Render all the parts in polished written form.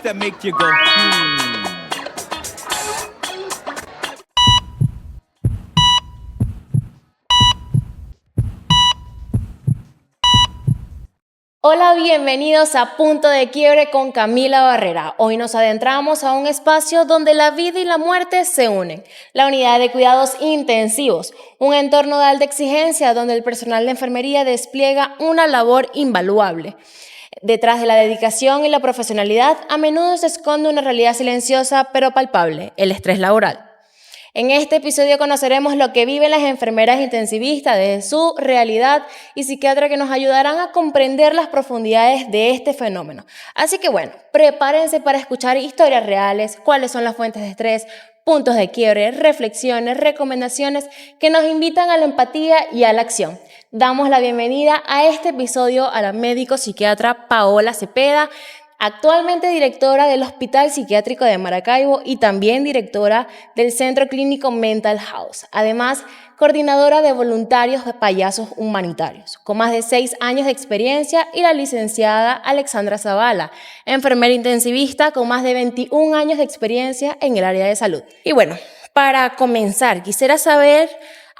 that make you go, hmm. Hola, bienvenidos a Punto de Quiebre con Camila Barrera. Hoy nos adentramos a un espacio donde la vida y la muerte se unen. La unidad de cuidados intensivos, un entorno de alta exigencia donde el personal de enfermería despliega una labor invaluable. Detrás de la dedicación y la profesionalidad, a menudo se esconde una realidad silenciosa pero palpable, el estrés laboral. En este episodio conoceremos lo que viven las enfermeras intensivistas desde su realidad y psiquiatras que nos ayudarán a comprender las profundidades de este fenómeno. Así que bueno, prepárense para escuchar historias reales, cuáles son las fuentes de estrés, puntos de quiebre, reflexiones, recomendaciones que nos invitan a la empatía y a la acción. Damos la bienvenida a este episodio a la médico psiquiatra Paola Cepeda, actualmente directora del Hospital Psiquiátrico de Maracaibo y también directora del Centro Clínico Mental House. Además, coordinadora de voluntarios de payasos humanitarios, con más de 6 años de experiencia, y la licenciada Alexandra Zavala, enfermera intensivista con más de 21 años de experiencia en el área de salud. Y bueno, para comenzar, quisiera saber,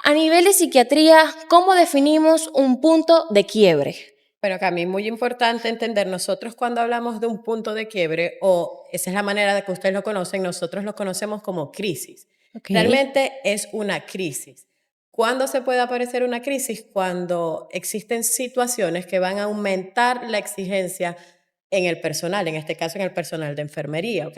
a nivel de psiquiatría, ¿cómo definimos un punto de quiebre? Bueno, que a mí es muy importante entender, nosotros cuando hablamos de un punto de quiebre, o esa es la manera de que ustedes lo conocen, nosotros lo conocemos como crisis. Okay. Realmente es una crisis. ¿Cuándo se puede aparecer una crisis? Cuando existen situaciones que van a aumentar la exigencia en el personal, en este caso en el personal de enfermería, ¿ok?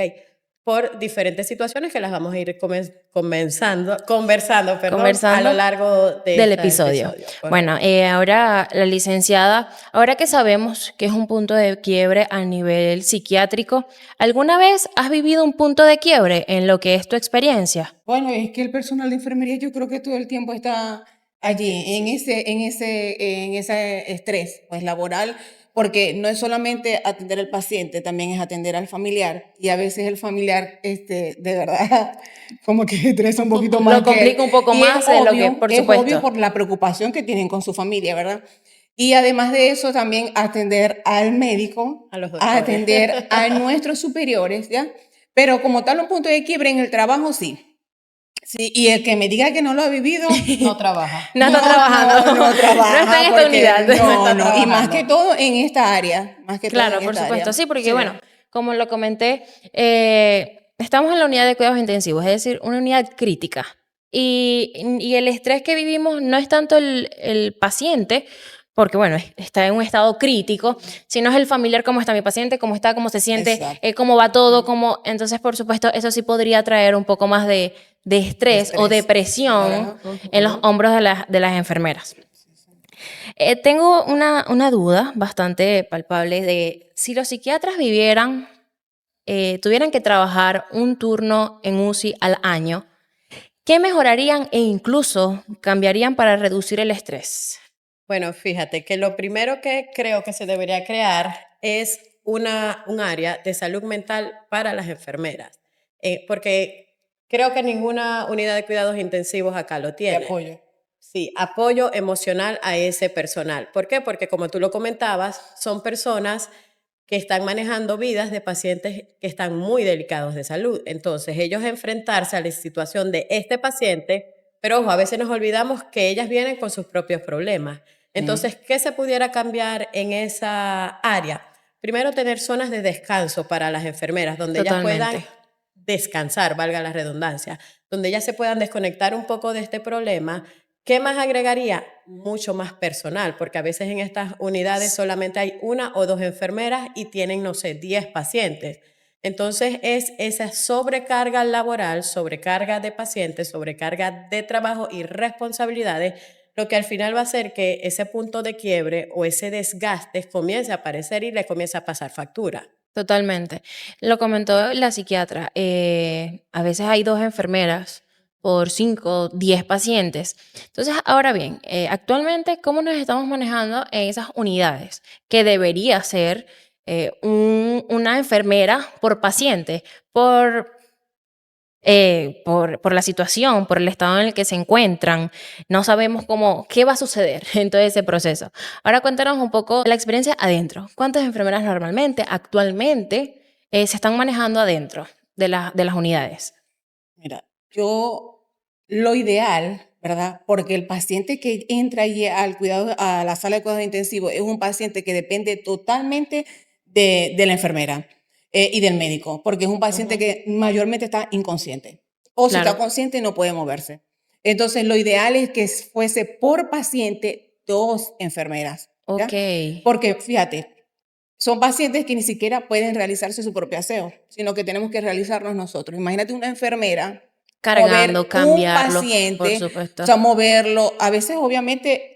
Por diferentes situaciones que las vamos a ir conversando a lo largo del episodio. Bueno, ahora la licenciada, ahora que sabemos que es un punto de quiebre a nivel psiquiátrico, ¿alguna vez has vivido un punto de quiebre en lo que es tu experiencia? Bueno, es que el personal de enfermería yo creo que todo el tiempo está allí, en ese estrés pues, laboral, porque no es solamente atender al paciente, también es atender al familiar, y a veces el familiar, de verdad, como que estresa un poquito más. Lo complica un poco más de lo que, por supuesto. Es obvio por la preocupación que tienen con su familia, ¿verdad? Y además de eso, también atender al médico, atender a nuestros superiores, ¿ya? Pero como tal, un punto de quiebre en el trabajo, sí. Sí, y el que me diga que no lo ha vivido, no trabaja. No está trabajando. No trabaja. No está en esta unidad. No, y más que todo en esta área. Claro, por supuesto. Sí, porque bueno, como lo comenté, estamos en la unidad de cuidados intensivos, es decir, una unidad crítica. Y el estrés que vivimos no es tanto el paciente, porque bueno, está en un estado crítico, sino es el familiar, cómo está mi paciente, cómo está, cómo se siente, cómo va todo, entonces por supuesto eso sí podría traer un poco más de estrés o depresión en los hombros de las enfermeras. Tengo una duda bastante palpable de si los psiquiatras tuvieran que trabajar un turno en UCI al año, ¿qué mejorarían e incluso cambiarían para reducir el estrés? Bueno, fíjate que lo primero que creo que se debería crear es un área de salud mental para las enfermeras, porque creo que ninguna unidad de cuidados intensivos acá lo tiene. De apoyo. Sí, apoyo emocional a ese personal. ¿Por qué? Porque como tú lo comentabas, son personas que están manejando vidas de pacientes que están muy delicados de salud. Entonces, ellos enfrentarse a la situación de este paciente, pero ojo, a veces nos olvidamos que ellas vienen con sus propios problemas. Entonces, ¿qué se pudiera cambiar en esa área? Primero, tener zonas de descanso para las enfermeras, donde ellas puedan descansar, valga la redundancia, donde ellas se puedan desconectar un poco de este problema. ¿Qué más agregaría? Mucho más personal, porque a veces en estas unidades solamente hay 1 o 2 enfermeras y tienen, no sé, 10 pacientes. Entonces es esa sobrecarga laboral, sobrecarga de pacientes, sobrecarga de trabajo y responsabilidades, lo que al final va a hacer que ese punto de quiebre o ese desgaste comience a aparecer y le comience a pasar factura. Totalmente. Lo comentó la psiquiatra. A veces hay 2 enfermeras por 5, 10 pacientes. Entonces, ahora bien, actualmente, ¿cómo nos estamos manejando en esas unidades? Que debería ser una enfermera por paciente, por la situación, por el estado en el que se encuentran. No sabemos qué va a suceder en todo ese proceso. Ahora cuéntanos un poco la experiencia adentro. ¿Cuántas enfermeras normalmente, actualmente, se están manejando adentro de las unidades? Mira, lo ideal, ¿verdad? Porque el paciente que entra allí al cuidado, a la sala de cuidados intensivos es un paciente que depende totalmente de la enfermera y del médico, porque es un paciente que mayormente está inconsciente. O si está Claro. consciente no puede moverse. Entonces, lo ideal es que fuese por paciente 2 enfermeras, ¿ya? Ok. Porque fíjate, son pacientes que ni siquiera pueden realizarse su propio aseo, sino que tenemos que realizarnos nosotros. Imagínate una enfermera Cargando, mover un cambiarlo, por paciente, o supuesto. sea, moverlo. A veces, obviamente,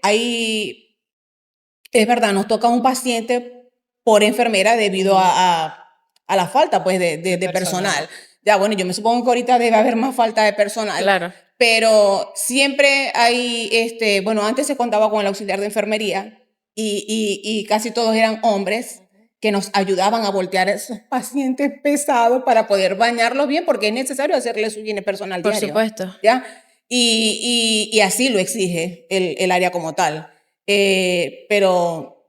es verdad, nos toca un paciente por enfermera debido a la falta, pues, de personal. Ya, bueno, yo me supongo que ahorita debe haber más falta de personal, Claro. pero siempre hay, bueno, antes se contaba con el auxiliar de enfermería y casi todos eran hombres que nos ayudaban a voltear a esos pacientes pesados para poder bañarlos bien, porque es necesario hacerle su higiene personal Por diario, supuesto. ¿ya? Y así lo exige el área como tal. Pero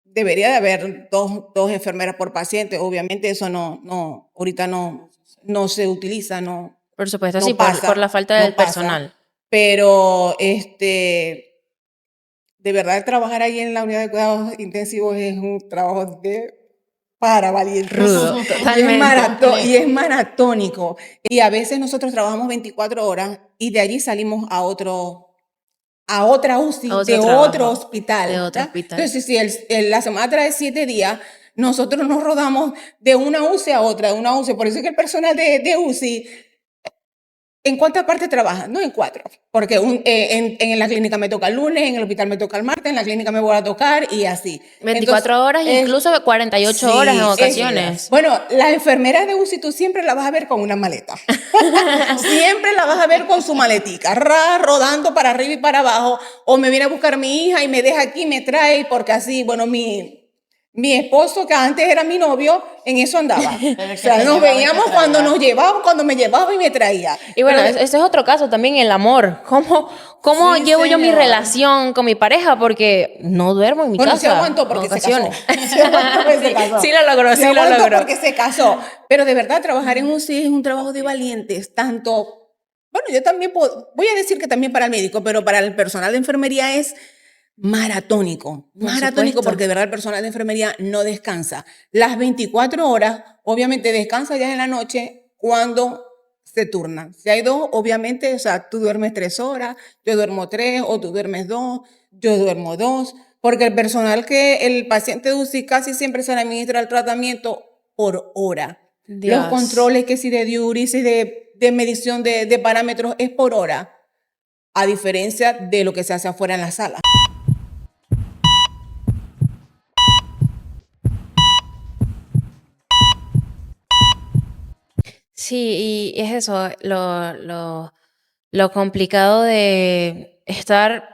debería de haber dos enfermeras por paciente. Obviamente eso ahorita no se utiliza, Por supuesto, sí, no por la pasa, falta del no pasa. personal. Pero de verdad trabajar ahí en la unidad de cuidados intensivos es un trabajo para valientes. Rudo, totalmente. Y es maratónico. Y a veces nosotros trabajamos 24 horas y de allí salimos a otra UCI Otro de otro trabajo de hospital, otro ¿ya? hospital. Entonces, si la semana trae 7 días, nosotros nos rodamos de una UCI a otra, de una UCI. Por eso es que el personal de UCI, ¿en cuántas partes trabaja? No en 4, porque en la clínica me toca el lunes, en el hospital me toca el martes, en la clínica me voy a tocar y así. Entonces, 24 horas, incluso 48 horas en sí, ocasiones. bueno, la enfermera de UCI tú siempre la vas a ver con una maleta. Siempre la vas a ver con su maletica, rodando para arriba y para abajo, o me viene a buscar mi hija y me deja aquí, me trae, porque así, bueno, mi esposo, que antes era mi novio, en eso andaba. O sea, nos veíamos cuando me llevaba y me traía. Y bueno, Pero, ese es otro caso también, el amor. ¿Cómo Sí, llevo yo mi señor. relación con mi pareja? Porque no duermo en mi bueno, casa se aguantó en porque ocasiones. se casó. Se aguantó porque se casó. Sí lo logró, Se sí lo aguantó logró. porque se casó. Pero de verdad, trabajar en UCI es un trabajo de valientes, tanto. Bueno, yo también voy a decir que también para el médico, pero para el personal de enfermería es maratónico. Por Maratónico supuesto. porque de verdad el personal de enfermería no descansa. Las 24 horas, obviamente descansa ya en la noche cuando se turnan. Si hay 2, obviamente, o sea, tú duermes 3 horas, yo duermo 3, o tú duermes 2, yo duermo 2, porque el paciente de UCI casi siempre se le administra el tratamiento por hora. Los Dios. controles que si de diuresis, de medición de parámetros es por hora, a diferencia de lo que se hace afuera en la sala. Sí, y es eso, lo complicado de estar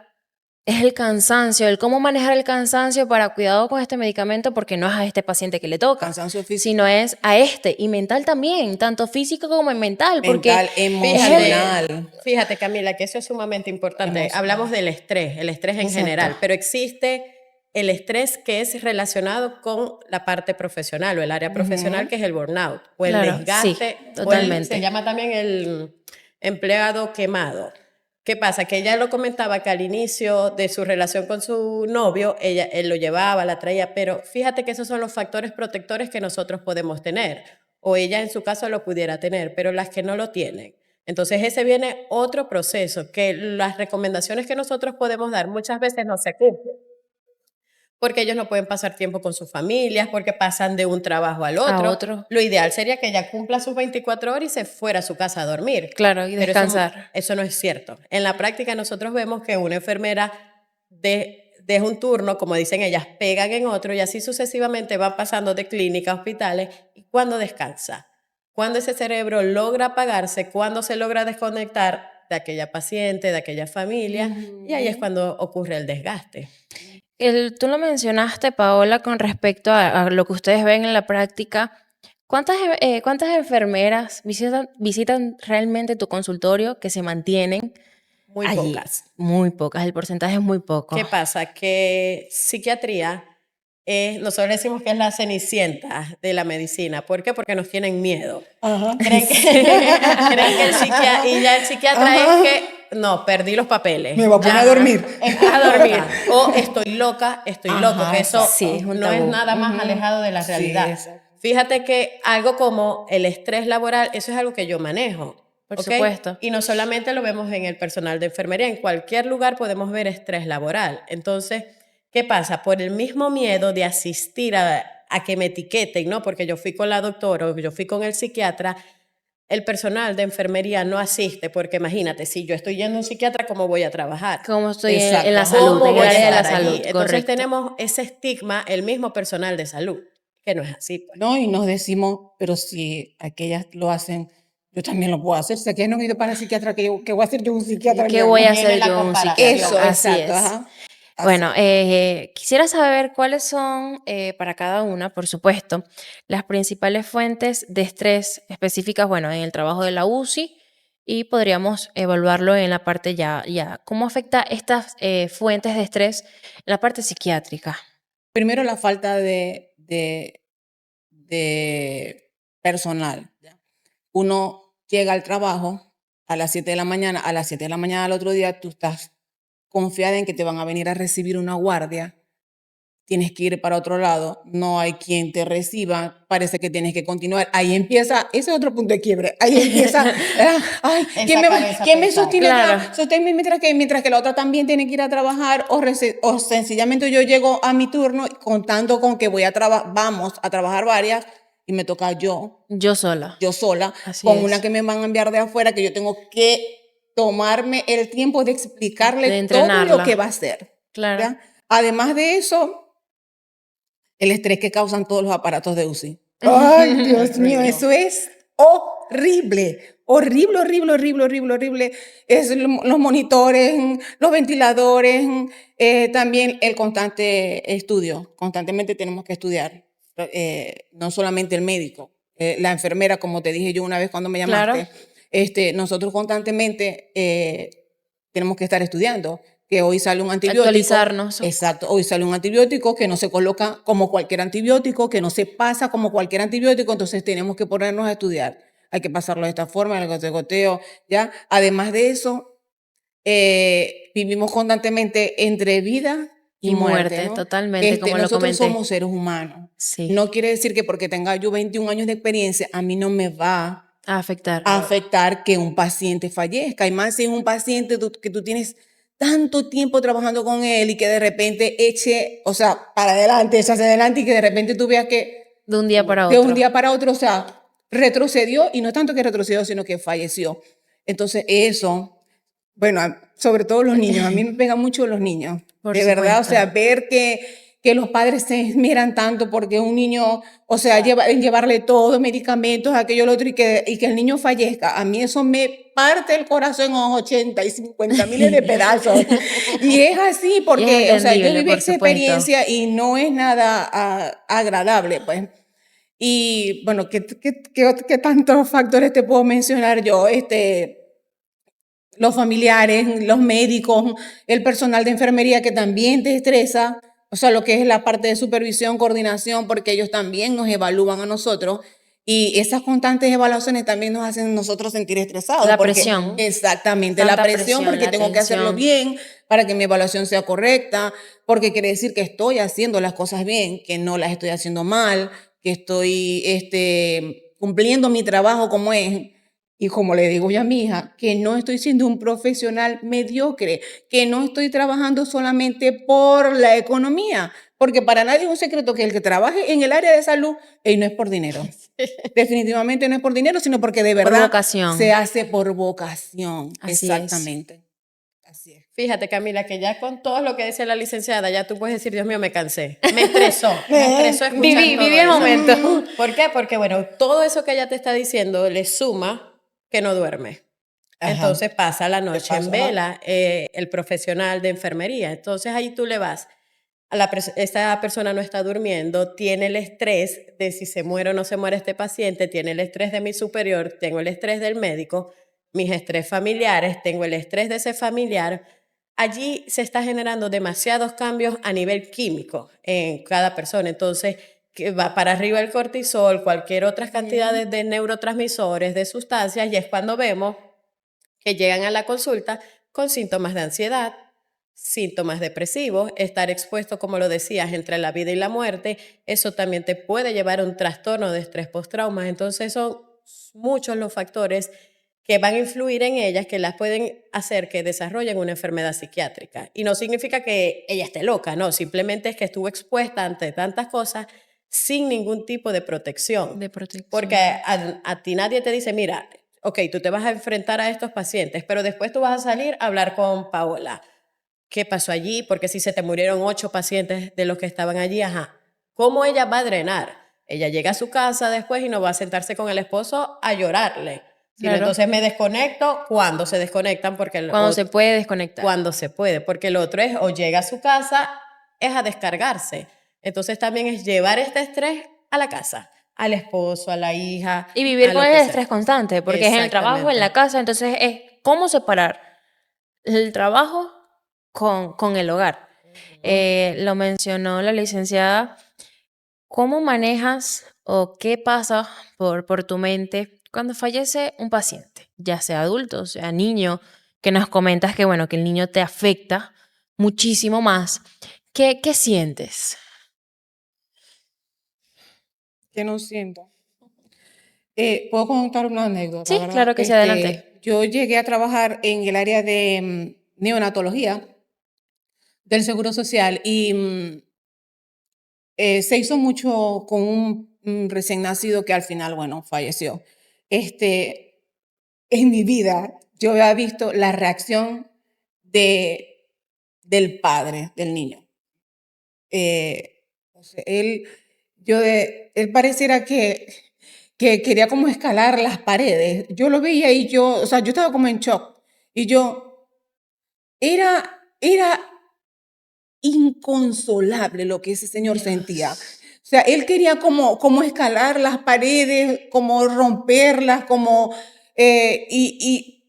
es el cansancio, el cómo manejar el cansancio para cuidado con este medicamento, porque no es a este paciente que le toca, Cansancio físico, sino es a este, y mental también, tanto físico como mental, porque mental, es el... emocional. Fíjate, Camila, que eso es sumamente importante. Emocional. Hablamos del estrés, el estrés en Exacto. general, pero existe el estrés que es relacionado con la parte profesional o el área profesional, que es el burnout o el Claro, desgaste, sí, se totalmente. llama también el empleado quemado. ¿Qué pasa? Que ella lo comentaba que al inicio de su relación con su novio, él lo llevaba, la traía, pero fíjate que esos son los factores protectores que nosotros podemos tener, o ella en su caso lo pudiera tener, pero las que no lo tienen. Entonces ese viene otro proceso, que las recomendaciones que nosotros podemos dar muchas veces no se cumplen, porque ellos no pueden pasar tiempo con sus familias, porque pasan de un trabajo al A otro. otro. Lo ideal sería que ella cumpla sus 24 horas y se fuera a su casa a dormir. Claro, y Pero descansar. eso no es cierto. En la práctica nosotros vemos que una enfermera deja un turno, como dicen ellas, pegan en otro y así sucesivamente van pasando de clínica a hospitales. ¿Y cuándo descansa? Cuando ese cerebro logra apagarse, cuando se logra desconectar de aquella paciente, de aquella familia, y ahí es cuando ocurre el desgaste. Tú lo mencionaste, Paola, con respecto a lo que ustedes ven en la práctica. ¿Cuántas enfermeras visitan realmente tu consultorio que se mantienen Muy allí? pocas. Muy pocas, el porcentaje es muy poco. ¿Qué pasa? Que psiquiatría nosotros decimos que es la cenicienta de la medicina. ¿Por qué? Porque nos tienen miedo. Ajá. Creen que el psiquiatra, y ya el psiquiatra es que, no, perdí los papeles. Me voy a poner Ya, a dormir. a dormir. O estoy loca, estoy Ajá, loco, que eso sí, es un no es tabú. nada más alejado de la Sí, realidad. exacto. Fíjate que algo como el estrés laboral, eso es algo que yo manejo. Por ¿ok? supuesto. Y no solamente lo vemos en el personal de enfermería, en cualquier lugar podemos ver estrés laboral. Entonces, ¿qué pasa? Por el mismo miedo de asistir a que me etiqueten, ¿no? Porque yo fui con la doctora o yo fui con el psiquiatra, el personal de enfermería no asiste, porque imagínate, si yo estoy yendo a un psiquiatra, ¿cómo voy a trabajar? Como estoy Exacto. en la ¿Cómo salud, en el voy a área de la estar allí? salud, Entonces correcto. tenemos ese estigma, el mismo personal de salud, que no es así. Pues. ¿No? Y nos decimos, pero si aquellas lo hacen, yo también lo puedo hacer. Si aquellas no han ido para el psiquiatra, ¿qué voy a hacer yo un psiquiatra? ¿Qué voy a Viene hacer la yo un comparación. psiquiatra? Eso, Así exacto. es. Ajá. Así. Bueno, quisiera saber cuáles son, para cada una, por supuesto, las principales fuentes de estrés específicas, bueno, en el trabajo de la UCI y podríamos evaluarlo en la parte ya. ¿Cómo afecta estas fuentes de estrés en la parte psiquiátrica? Primero, la falta de personal. ¿ya? Uno llega al trabajo a las 7 de la mañana, a las 7 de la mañana al otro día tú estás confiada en que te van a venir a recibir una guardia, tienes que ir para otro lado, no hay quien te reciba, parece que tienes que continuar. Ahí empieza, ese es otro punto de quiebre, ahí empieza, ay, ¿quién me pesada. sostiene Claro. acá? Sosténme mientras que la otra también tiene que ir a trabajar o sencillamente yo llego a mi turno contando con que vamos a trabajar varias y me toca Yo sola. yo sola, Así con es. una que me van a enviar de afuera, que yo tengo que tomarme el tiempo de explicarle De todo lo entrenarla. que va a hacer. Claro. ¿ya? Además de eso, el estrés que causan todos los aparatos de UCI. Ay, Dios mío, eso es horrible. Horrible, horrible, horrible, horrible, horrible. Es los monitores, los ventiladores, también el constante estudio. Constantemente tenemos que estudiar. No solamente el médico, la enfermera, como te dije yo una vez cuando me llamaste. Claro. Nosotros constantemente tenemos que estar estudiando. Que hoy sale un antibiótico. Actualizarnos. Exacto, hoy sale un antibiótico que no se coloca como cualquier antibiótico, que no se pasa como cualquier antibiótico, entonces tenemos que ponernos a estudiar. Hay que pasarlo de esta forma, el goteo, ¿ya? Además de eso, vivimos constantemente entre vida y muerte, ¿no? totalmente, como lo nosotros comenté. somos seres humanos. Sí. No quiere decir que porque tenga yo 21 años de experiencia, a mí no me va A afectar. a afectar que un paciente fallezca. Y más si es un paciente que tú tienes tanto tiempo trabajando con él y que de repente eche, o sea, para adelante, eche hacia adelante y que de repente tú veas que De un día para de otro. un día para otro, o sea, retrocedió y no tanto que retrocedió, sino que falleció. Entonces eso, bueno, sobre todo los niños, a mí me pega mucho los niños, Por de verdad, o supuesto. sea, ver que los padres se esmeran tanto porque un niño, o sea, en llevarle todo, medicamentos, aquello, lo otro, y que el niño fallezca. A mí eso me parte el corazón en 80 y 50 miles de pedazos. Y es así porque, o sea, yo entendible, viví por esa supuesto. experiencia y no es nada agradable, pues. Y bueno, ¿qué tantos factores te puedo mencionar yo? Los familiares, los médicos, el personal de enfermería que también te estresa, o sea, lo que es la parte de supervisión, coordinación, porque ellos también nos evalúan a nosotros y esas constantes evaluaciones también nos hacen nosotros sentir estresados. La porque, presión. Exactamente, Tanta la presión porque la tengo que hacerlo tensión. bien para que mi evaluación sea correcta, porque quiere decir que estoy haciendo las cosas bien, que no las estoy haciendo mal, que estoy cumpliendo mi trabajo como es. Y como le digo yo a mi hija, que no estoy siendo un profesional mediocre, que no estoy trabajando solamente por la economía, porque para nadie es un secreto que el que trabaje en el área de salud, no es por dinero. Definitivamente no es por dinero, sino porque de Por verdad vocación. se hace por vocación. Así Exactamente. Así es. Fíjate, Camila, que ya con todo lo que dice la licenciada, ya tú puedes decir, Dios mío, me cansé. Me estresó escuchar todo Viví el eso. momento. ¿Por qué? Porque, bueno, todo eso que ella te está diciendo le suma que no duerme. Ajá. Entonces pasa la noche pasa, en vela, el profesional de enfermería. Entonces ahí tú le vas, esta persona no está durmiendo, tiene el estrés de si se muere o no se muere este paciente, tiene el estrés de mi superior, tengo el estrés del médico, mis estrés familiares, tengo el estrés de ese familiar. allí se está generando demasiados cambios a nivel químico en cada persona. Entonces, que va para arriba el cortisol, cualquier otras cantidades de neurotransmisores, de sustancias, y es cuando vemos que llegan a la consulta con síntomas de ansiedad, síntomas depresivos, estar expuesto, como lo decías, entre la vida y la muerte. Eso también te puede llevar a un trastorno de estrés postraumas. Entonces son muchos los factores que van a influir en ellas, que las pueden hacer que desarrollen una enfermedad psiquiátrica. Y no significa que ella esté loca, no, simplemente es que estuvo expuesta ante tantas cosas sin ningún tipo de protección. De protección. Porque a ti nadie te dice, mira, ok, tú te vas a enfrentar a estos pacientes, pero después tú vas a salir a hablar con Paola. ¿Qué pasó allí? Porque si se te murieron 8 pacientes de los que estaban allí, ajá, ¿cómo ella va a drenar? Ella llega a su casa después y no va a sentarse con el esposo a llorarle. Sino Claro. entonces me desconecto cuando se desconectan, porque Cuando se puede desconectar. cuando se puede, porque el otro es o llega a su casa, es a descargarse. Entonces también es llevar este estrés a la casa, al esposo, a la hija. Y vivir a con lo el que sea. estrés constante, porque es en el trabajo, en la Exactamente. casa, entonces es cómo separar el trabajo con el hogar. Lo mencionó la licenciada. ¿Cómo manejas o qué pasa por tu mente cuando fallece un paciente, ya sea adulto, sea niño, que nos comentas que, bueno, que el niño te afecta muchísimo más? ¿Qué sientes? Que no siento. Puedo contar una anécdota, Sí, ¿verdad? claro que sí, adelante. Yo llegué a trabajar en el área de neonatología del Seguro Social y se hizo mucho con un recién nacido que al final, bueno, falleció. En mi vida yo había visto la reacción de, del padre del niño. O sea, él pareciera que quería como escalar las paredes. Yo lo veía y yo, o sea, yo estaba como en shock. Y yo, era inconsolable lo que ese señor sentía. Dios. O sea, él quería como escalar las paredes, como romperlas, y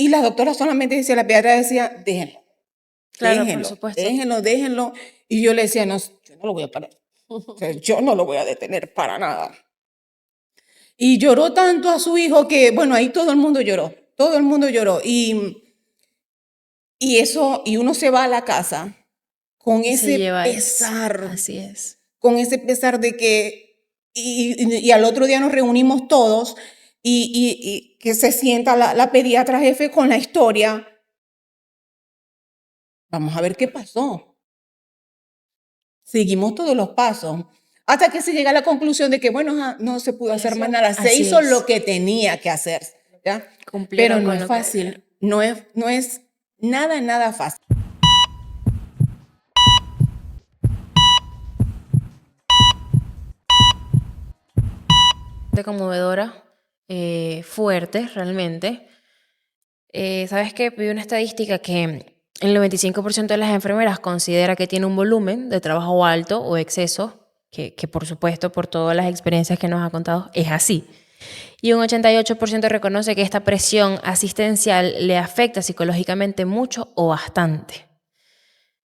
la doctora solamente decía, la pediatra decía, déjenlo, Claro, por supuesto. déjenlo. Y yo le decía, no, yo no lo voy a parar. O sea, yo no lo voy a detener para nada. Y lloró tanto a su hijo que, bueno, ahí todo el mundo lloró. Y uno se va a la casa con Y se ese lleva eso. pesar, Así es. de que, y al otro día nos reunimos todos y que se sienta la pediatra jefe con la historia. Vamos a ver qué pasó. Seguimos todos los pasos. Hasta que se llega a la conclusión de que, bueno, no se pudo hacer más nada. Se Así hizo es. lo que tenía que hacer, ¿ya? Pero Cumplieron no con es lo que fácil. debían. No es nada fácil. De conmovedora, fuerte realmente. ¿Sabes qué? Vi una estadística que el 95% de las enfermeras considera que tiene un volumen de trabajo alto o exceso, que por supuesto, por todas las experiencias que nos ha contado, es así. Y un 88% reconoce que esta presión asistencial le afecta psicológicamente mucho o bastante.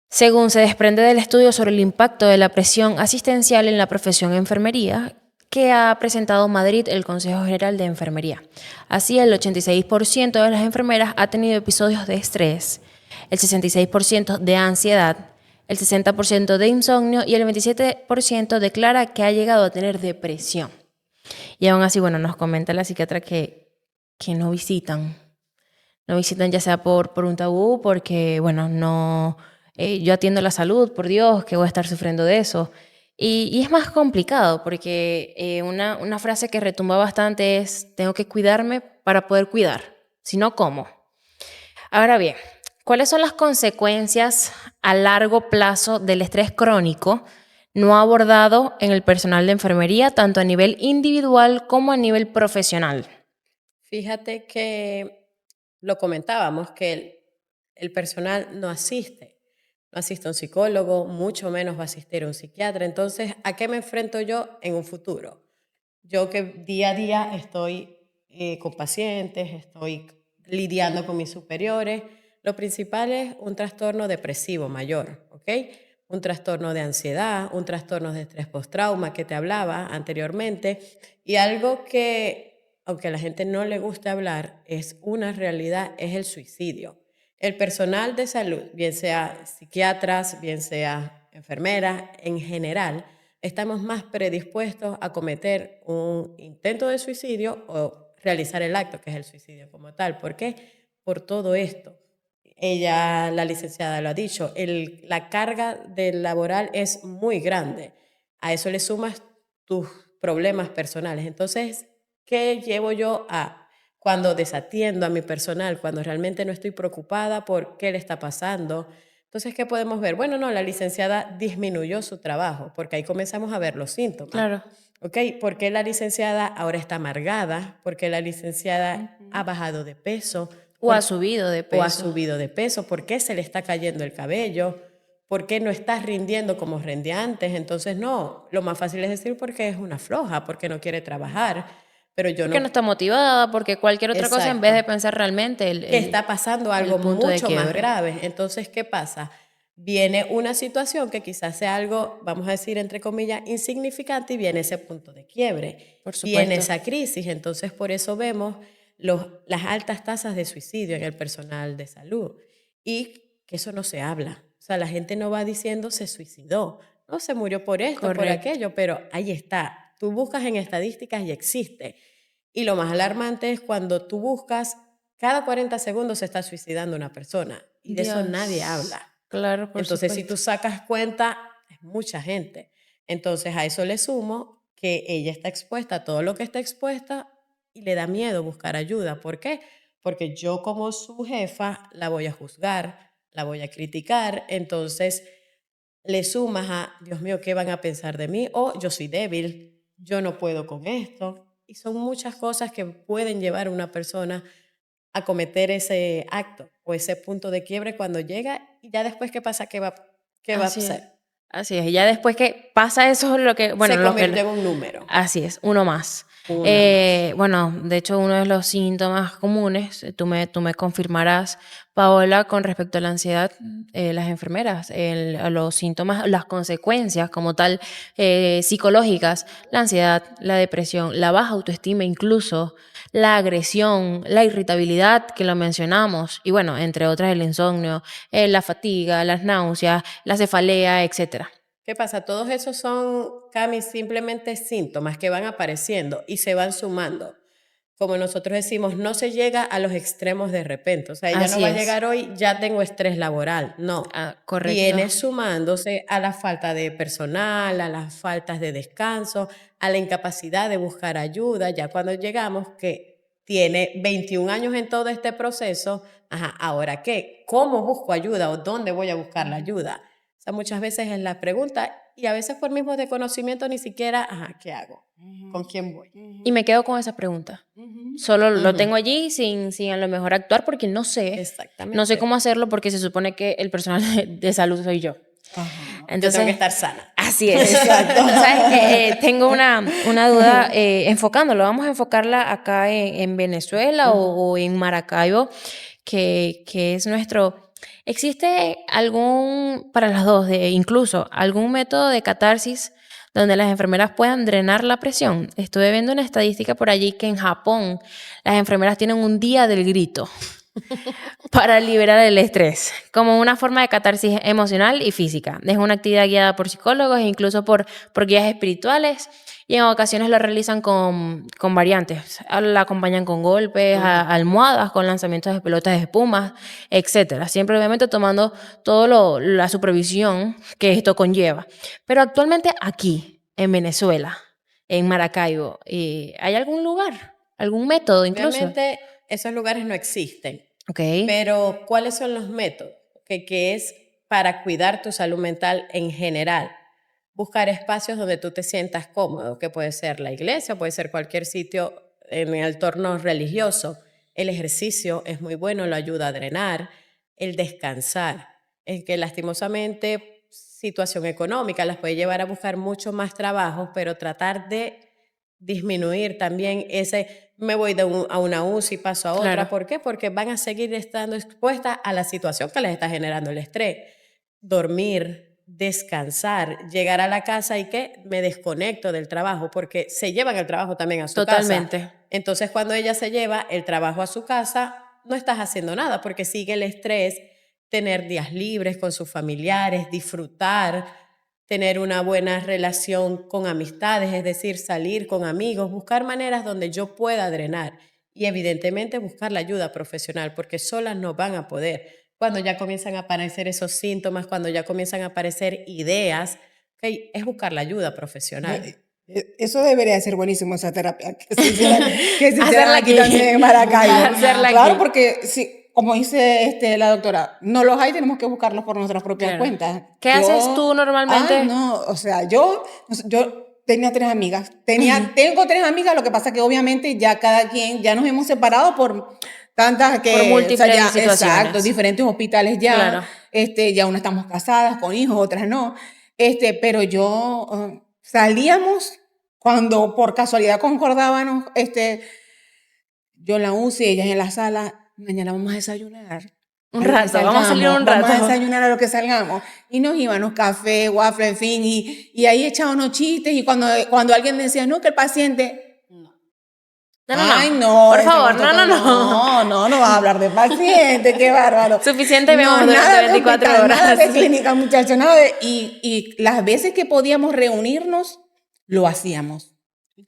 Según se desprende del estudio sobre el impacto de la presión asistencial en la profesión de enfermería, que ha presentado Madrid el Consejo General de Enfermería. Así, el 86% de las enfermeras ha tenido episodios de estrés, el 66% de ansiedad, el 60% de insomnio y el 27% declara que ha llegado a tener depresión. Y aún así, bueno, nos comenta la psiquiatra que no visitan. No visitan ya sea por un tabú, porque, bueno, no, yo atiendo la salud, por Dios, que voy a estar sufriendo de eso. Y es más complicado, porque una frase que retumba bastante es, tengo que cuidarme para poder cuidar, si no, ¿cómo? Ahora bien, ¿cuáles son las consecuencias a largo plazo del estrés crónico no abordado en el personal de enfermería, tanto a nivel individual como a nivel profesional? Fíjate que lo comentábamos, que el personal no asiste a un psicólogo, mucho menos va a asistir a un psiquiatra. Entonces, ¿a qué me enfrento yo en un futuro? Yo que día a día estoy con pacientes, estoy lidiando con mis superiores, Lo principal es un trastorno depresivo mayor, ¿ok? Un trastorno de ansiedad, un trastorno de estrés postrauma que te hablaba anteriormente, y algo que, aunque a la gente no le guste hablar, es una realidad, es el suicidio. El personal de salud, bien sea psiquiatras, bien sea enfermeras, en general, estamos más predispuestos a cometer un intento de suicidio o realizar el acto, que es el suicidio como tal. ¿Por qué? Por todo esto. Ella, la licenciada, lo ha dicho, la carga del laboral es muy grande. A eso le sumas tus problemas personales. Entonces, ¿qué llevo yo a cuando desatiendo a mi personal, cuando realmente no estoy preocupada por qué le está pasando? Entonces, ¿qué podemos ver? Bueno, no, la licenciada disminuyó su trabajo, porque ahí comenzamos a ver los síntomas. Claro. ¿Ok? ¿Por qué la licenciada ahora está amargada? ¿Por qué la licenciada ha bajado de peso? O ha subido de O ha peso. subido de peso? ¿Por qué se le está cayendo el cabello? ¿Por qué no estás rindiendo como rendía antes? Entonces, no, lo más fácil es decir porque es una floja, porque no quiere trabajar, pero yo Porque no no... está motivada, porque cualquier otra cosa en vez de Exacto. pensar realmente Que está pasando el algo punto de mucho más quiebre. grave. Entonces, ¿qué pasa? Viene una situación que quizás sea algo, vamos a decir, entre comillas, insignificante, y viene ese punto de quiebre. Por Viene supuesto. esa crisis. Entonces, por eso vemos las altas tasas de suicidio en el personal de salud. Y que eso no se habla. O sea, la gente no va diciendo se suicidó, no se murió por esto, por Correcto. aquello, pero ahí está. Tú buscas en estadísticas y existe. Y lo más alarmante es cuando tú buscas, cada 40 segundos se está suicidando una persona, y de eso nadie Dios. habla. Claro, por Entonces, si supuesto. tú sacas cuenta, es mucha gente. Entonces, a eso le sumo que ella está expuesta a todo lo que está expuesta y le da miedo buscar ayuda. ¿Por qué? Porque yo, como su jefa, la voy a juzgar, la voy a criticar. Entonces, le sumas a, Dios mío, ¿qué van a pensar de mí? O yo soy débil, yo no puedo con esto. Y son muchas cosas que pueden llevar a una persona a cometer ese acto o ese punto de quiebre cuando llega, y ya después, ¿qué pasa? ¿Qué va a Así es. hacer? Así es. Y ya después que pasa eso, lo que, bueno, Se lo que, convirtió en un número, así es, uno más. una más. Bueno, de hecho, uno de los síntomas comunes, tú me confirmarás, Paola, con respecto a la ansiedad, las enfermeras, a los síntomas, las consecuencias como tal, psicológicas, la ansiedad, la depresión, la baja autoestima incluso, la agresión, la irritabilidad, que lo mencionamos, y bueno, entre otras el insomnio, la fatiga, las náuseas, la cefalea, etcétera. ¿Qué pasa? Todos esos son, Cami, simplemente síntomas que van apareciendo y se van sumando. Como nosotros decimos, no se llega a los extremos de repente. O sea, ella no Así va a es. llegar hoy, ya tengo estrés laboral. No. Correcto. Viene sumándose a la falta de personal, a las faltas de descanso, a la incapacidad de buscar ayuda. Ya cuando llegamos, que tiene 21 años en todo este proceso, ajá, ¿ahora qué? ¿Cómo busco ayuda o dónde voy a buscar la ayuda? O sea, muchas veces es la pregunta, y a veces por mismo desconocimiento ni siquiera, ajá, ¿qué hago? ¿Con quién voy? Y me quedo con esa pregunta. Solo lo Ujú. tengo allí sin a lo mejor actuar porque no sé Exactamente. cómo hacerlo porque se supone que el personal de salud soy yo. Ajá. Yo tengo que Entonces, estar sana. así es. Exacto. Sabes que tengo una duda enfocándolo. Vamos a enfocarla acá en Venezuela o en Maracaibo, que es nuestro. ¿Existe algún, para las dos, incluso algún método de catarsis donde las enfermeras puedan drenar la presión? Estuve viendo una estadística por allí que en Japón las enfermeras tienen un día del grito para liberar el estrés, como una forma de catarsis emocional y física. Es una actividad guiada por psicólogos e incluso por guías espirituales, y en ocasiones lo realizan con variantes. La acompañan con golpes, almohadas, con lanzamientos de pelotas de espuma, etcétera. Siempre obviamente tomando toda la supervisión que esto conlleva. Pero actualmente aquí, en Venezuela, en Maracaibo, ¿hay algún lugar, algún método incluso? Obviamente esos lugares no existen, Ok. pero ¿cuáles son los métodos? Que es para cuidar tu salud mental en general. Buscar espacios donde tú te sientas cómodo, que puede ser la iglesia, puede ser cualquier sitio en el entorno religioso. El ejercicio es muy bueno, lo ayuda a drenar. El descansar, es que lastimosamente situación económica las puede llevar a buscar mucho más trabajo, pero tratar de disminuir también ese, me voy a una UCI, paso a otra. Claro. ¿Por qué? Porque van a seguir estando expuestas a la situación que les está generando el estrés. Dormir, descansar, llegar a la casa y que me desconecto del trabajo, porque se llevan el trabajo también a su Totalmente. casa. Entonces, cuando ella se lleva el trabajo a su casa, no estás haciendo nada, porque sigue el estrés, tener días libres con sus familiares, disfrutar, tener una buena relación con amistades, es decir, salir con amigos, buscar maneras donde yo pueda drenar y evidentemente buscar la ayuda profesional, porque solas no van a poder. Cuando ya comienzan a aparecer esos síntomas, cuando ya comienzan a aparecer ideas, okay, es buscar la ayuda profesional. Eso debería ser buenísimo, esa terapia, que se hiciera, que se hiciera Hacerla aquí aquí. también en Maracaibo. Hacerla Claro, aquí. porque sí, como dice la doctora, no los hay, tenemos que buscarlos por nuestras propias Claro. cuentas. ¿Qué haces tú normalmente? Ay, no, o sea, yo tenía 3 amigas, tengo 3 amigas, lo que pasa que obviamente ya cada quien, ya nos hemos separado por tantas que... Por múltiples ya, situaciones. Exacto, diferentes hospitales ya, Claro. ya unas estamos casadas, con hijos, otras no, pero yo salíamos cuando por casualidad concordábamos, yo en la UCI, ellas en la sala, mañana vamos a desayunar. Un A lo que rato, vamos a salir un Vamos a rato. desayunar a lo que salgamos. Y nos íbamos café, waffle, en fin, y ahí echábamos chistes, y cuando alguien decía, no, que el paciente... No, no, Ay, no. no. Por ese favor, momento no. No vas a hablar de paciente, qué bárbaro. Suficiente vemos No, durante nada de 24 hospital, horas. nada de clínica, muchachos, nada de... Y las veces que podíamos reunirnos, lo hacíamos.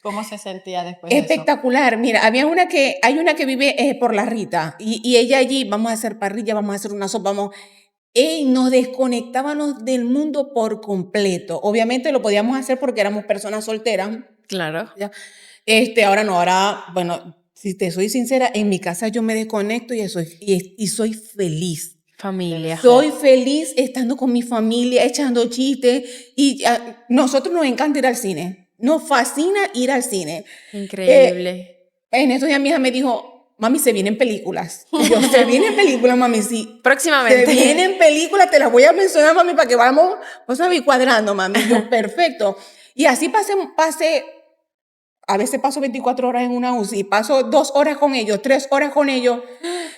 ¿Cómo se sentía después de eso? Espectacular. Mira, hay una que vive por La Rita y ella allí, vamos a hacer parrilla, vamos a hacer una sopa, nos desconectábamos del mundo por completo. Obviamente lo podíamos hacer porque éramos personas solteras. Claro. ¿Ya? Ahora no, bueno, si te soy sincera, en mi casa yo me desconecto y soy feliz. Familia. Soy feliz estando con mi familia, echando chistes y nosotros nos encanta ir al cine. Nos fascina ir al cine. Increíble. En estos días mi hija me dijo, mami, se vienen películas. Y yo, se vienen películas, mami, sí. Próximamente. Se vienen películas, te las voy a mencionar, mami, para que vamos, vos sabés, cuadrando, mami. Y yo, perfecto. Y así a veces paso 24 horas en una UCI, paso 2 horas con ellos, 3 horas con ellos.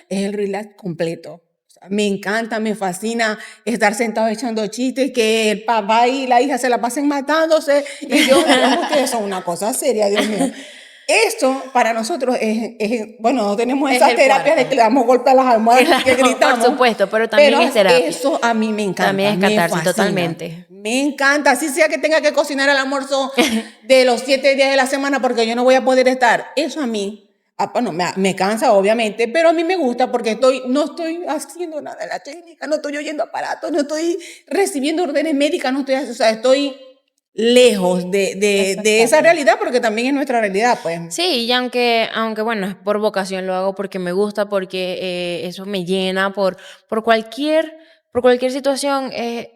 Es el relax completo. Me encanta, me fascina estar sentado echando chistes, que el papá y la hija se la pasen matándose. Y yo, ustedes son una cosa seria, Dios mío. Esto para nosotros bueno, no tenemos Es esas el terapias cuarto. de que le damos golpe a las almohadas que gritamos. Por supuesto, pero también es terapia. Eso a mí me encanta. También es me catarsis, fascina. totalmente. Me encanta, así sea que tenga que cocinar el almuerzo de los 7 días de la semana porque yo no voy a poder estar. Eso a mí, bueno, me cansa obviamente, pero a mí me gusta porque no estoy haciendo nada en la técnica, no estoy oyendo aparatos, no estoy recibiendo órdenes médicas, estoy lejos de esa realidad porque también es nuestra realidad, pues. Sí, y aunque bueno, es por vocación, lo hago porque me gusta, porque eso me llena, por cualquier situación, es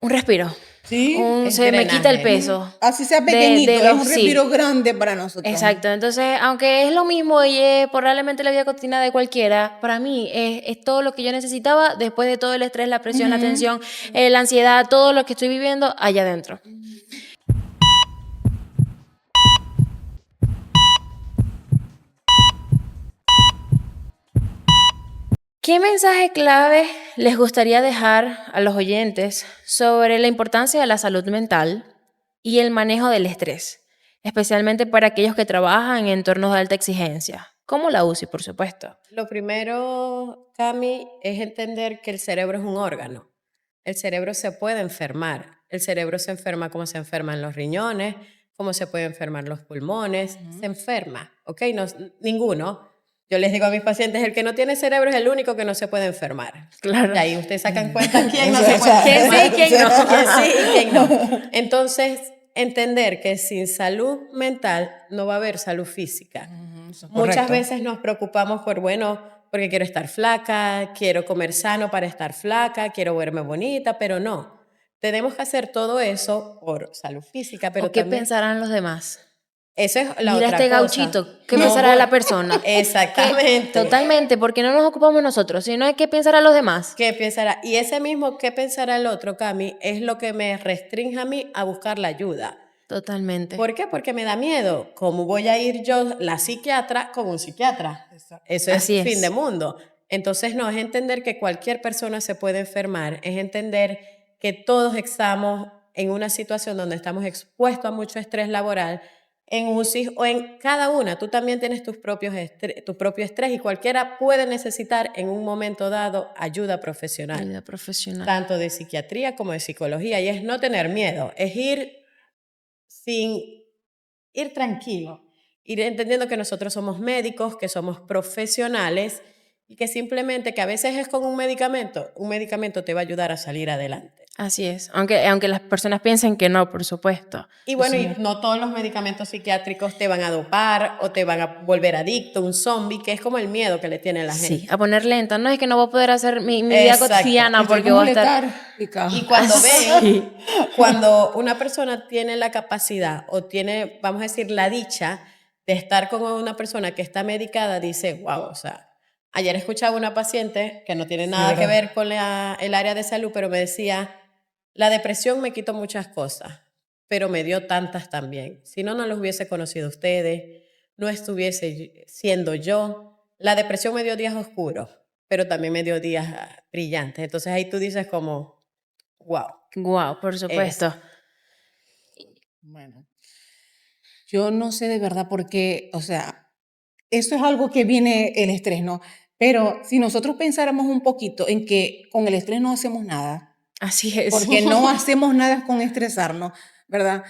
un respiro. Sí, Se me quita el peso. así sea pequeñito, es un sí. respiro grande para nosotros. Exacto, entonces, aunque es lo mismo y es probablemente la vida cotidiana de cualquiera, para mí es todo lo que yo necesitaba después de todo el estrés, la presión, la tensión, la ansiedad, todo lo que estoy viviendo allá adentro. ¿Qué mensaje clave les gustaría dejar a los oyentes sobre la importancia de la salud mental y el manejo del estrés, especialmente para aquellos que trabajan en entornos de alta exigencia, como la UCI, por supuesto? Lo primero, Cami, es entender que el cerebro es un órgano. El cerebro se puede enfermar. El cerebro se enferma como se enferman los riñones, como se pueden enfermar los pulmones. Se enferma, ¿ok? No, ninguno. Yo les digo a mis pacientes, el que no tiene cerebro es el único que no se puede enfermar. Claro. Y ahí ustedes sacan cuenta quién no se puede ¿Quién sí, enfermar. quién no? ¿Quién sí y quién no? Entonces, entender que sin salud mental no va a haber salud física. Muchas veces nos preocupamos porque quiero estar flaca, quiero comer sano para estar flaca, quiero verme bonita, pero no. Tenemos que hacer todo eso por salud física, pero ¿O qué también... pensarán los demás? Eso es la Mira otra este cosa. gauchito, ¿qué No, pensará bueno, la persona? Exactamente. Totalmente, porque no nos ocupamos nosotros, sino hay que pensar a los demás. ¿Qué pensará? Y ese mismo qué pensará el otro, Cami, es lo que me restringe a mí a buscar la ayuda. Totalmente. ¿Por qué? Porque me da miedo. ¿Cómo voy a ir yo, la psiquiatra, con un psiquiatra? Eso es Así es. fin de mundo. Entonces, no, es entender que cualquier persona se puede enfermar, es entender que todos estamos en una situación donde estamos expuestos a mucho estrés laboral, en UCI o en cada una. Tú también tienes tu propio estrés y cualquiera puede necesitar en un momento dado ayuda profesional, Ayuda profesional. tanto de psiquiatría como de psicología. Y es no tener miedo, es ir tranquilo, ir entendiendo que nosotros somos médicos, que somos profesionales y que simplemente que a veces es con un medicamento te va a ayudar a salir adelante. Así es. Aunque las personas piensen que no, por supuesto. Y bueno, y no todos los medicamentos psiquiátricos te van a dopar o te van a volver adicto, un zombie, que es como el miedo que le tiene la gente. Sí, a poner lenta. No es que no voy a poder hacer mi vida Exacto. cotidiana Estoy porque como voy a estar... letárgica. Y cuando Sí. ven, cuando una persona tiene la capacidad o tiene, vamos a decir, la dicha de estar con una persona que está medicada, dice, wow, o sea, ayer escuchaba una paciente que no tiene nada que ver con el área de salud, pero me decía, la depresión me quitó muchas cosas, pero me dio tantas también. Si no, no los hubiese conocido a ustedes, no estuviese siendo yo. La depresión me dio días oscuros, pero también me dio días brillantes. Entonces ahí tú dices como, wow. Wow, por supuesto. Bueno, yo no sé de verdad por qué, o sea, eso es algo que viene el estrés, ¿no? Pero si nosotros pensáramos un poquito en que con el estrés no hacemos nada, Así es. porque no hacemos nada con estresarnos, ¿verdad?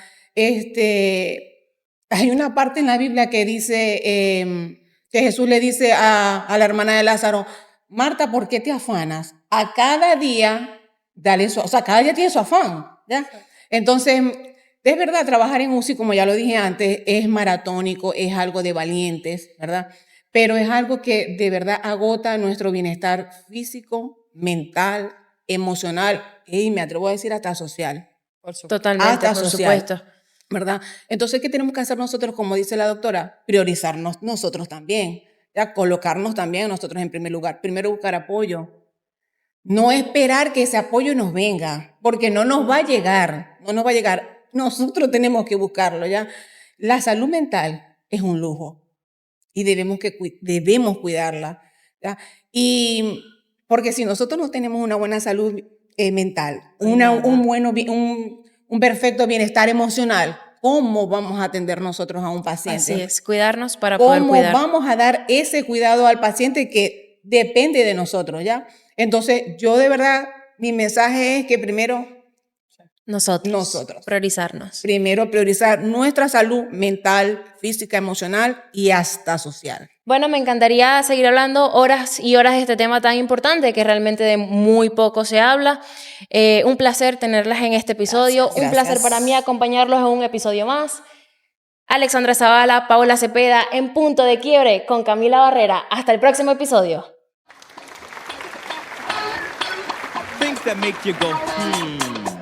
Hay una parte en la Biblia que dice, que Jesús le dice a la hermana de Lázaro, Marta, ¿por qué te afanas? A cada día, o sea, cada día tiene su afán, ¿ya? Entonces, es verdad, trabajar en UCI, como ya lo dije antes, es maratónico, es algo de valientes, ¿verdad? Pero es algo que de verdad agota nuestro bienestar físico, mental, emocional y me atrevo a decir hasta social. Totalmente, Hasta por social, supuesto. ¿verdad? Entonces, ¿qué tenemos que hacer nosotros, como dice la doctora? Priorizarnos nosotros también, ¿ya? Colocarnos también nosotros en primer lugar. Primero buscar apoyo. No esperar que ese apoyo nos venga, porque no nos va a llegar, no nos va a llegar. Nosotros tenemos que buscarlo, ¿ya? La salud mental es un lujo y debemos cuidarla, ¿ya? Y porque si nosotros no tenemos una buena salud mental, un perfecto bienestar emocional, ¿cómo vamos a atender nosotros a un paciente? Así es, cuidarnos para poder ¿Cómo cuidar. vamos a dar ese cuidado al paciente que depende de nosotros, ya? Entonces, yo de verdad, mi mensaje es que primero nosotros. Priorizarnos. Primero priorizar nuestra salud mental, física, emocional y hasta social. Bueno, me encantaría seguir hablando horas y horas de este tema tan importante que realmente de muy poco se habla. Un placer tenerlas en este episodio. Gracias. Un placer para mí acompañarlos en un episodio más. Alexandra Zavala, Paula Cepeda, en Punto de Quiebre con Camila Barrera. Hasta el próximo episodio. Things that make you go,